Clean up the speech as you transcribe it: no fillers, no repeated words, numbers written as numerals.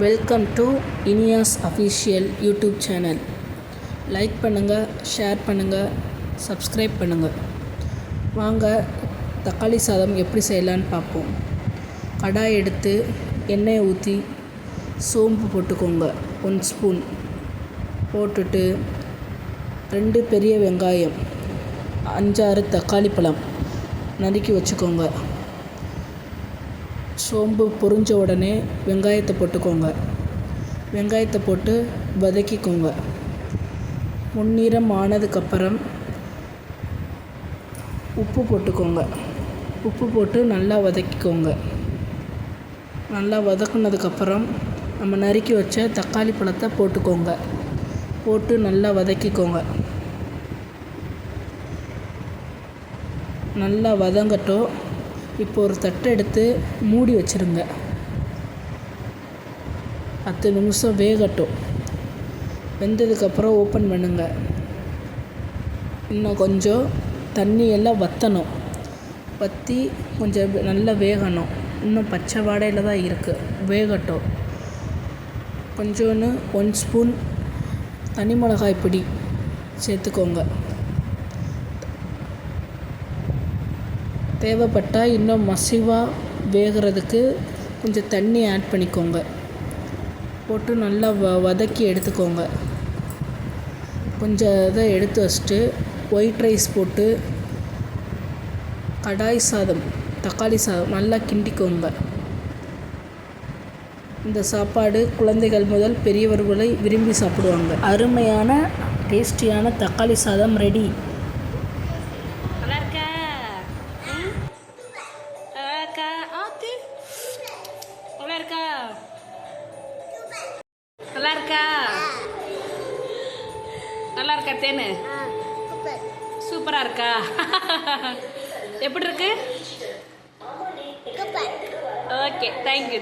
Welcome to Iniya's official YouTube channel. Like பண்ணுங்கள், share பண்ணுங்கள், subscribe பண்ணுங்கள். வாங்க தக்காளி சாதம் எப்படி செய்யலான்னு பார்ப்போம். கடாய் எடுத்து எண்ணெயை ஊற்றி சோம்பு போட்டுக்கோங்க. 1 ஸ்பூன் போட்டுட்டு 2 பெரிய வெங்காயம், 5-6 தக்காளி பழம் நறுக்கி வச்சுக்கோங்க. சோம்பு பொரிஞ்ச உடனே வெங்காயத்தை போட்டுக்கோங்க. வெங்காயத்தை போட்டு வதக்கிக்கோங்க. முன்னிறம் ஆனதுக்கப்புறம் உப்பு போட்டுக்கோங்க. உப்பு போட்டு நல்லா வதக்கிக்கோங்க. நல்லா வதக்குனதுக்கப்புறம் நம்ம நறுக்கி வச்ச தக்காளி பழத்தை போட்டுக்கோங்க. போட்டு நல்லா வதக்கிக்கோங்க. நல்லா வதங்கட்டும். இப்போ ஒரு தட்டை எடுத்து மூடி வச்சுருங்க. 10 நிமிஷம் வேகட்டும். வெந்ததுக்கப்புறம் ஓப்பன் பண்ணுங்க. இன்னும் கொஞ்சம் தண்ணி எல்லாம் வற்றணும். வற்றி கொஞ்சம் நல்லா வேகணும். இன்னும் பச்சை வாடையில் தான் இருக்குது, வேகட்டும். கொஞ்சோன்னு 1 ஸ்பூன் தனி மிளகாய் பொடி சேர்த்துக்கோங்க. தேவைப்பட்டால் இன்னும் மசிவாக வேகிறதுக்கு கொஞ்சம் தண்ணி ஆட் பண்ணிக்கோங்க. போட்டு நல்லா வதக்கி எடுத்துக்கோங்க. கொஞ்சம் இதை எடுத்து வச்சுட்டு ஒயிட் ரைஸ் போட்டு கடாய் சாதம், தக்காளி சாதம் நல்லா கிண்டிக்கோங்க. இந்த சாப்பாடு குழந்தைகள் முதல் பெரியவர்களை விரும்பி சாப்பிடுவாங்க. அருமையான டேஸ்டியான தக்காளி சாதம் ரெடி. நல்லா இருக்கா தேனு? சூப்பராக இருக்கா? எப்படி இருக்கு? Okay, thank you.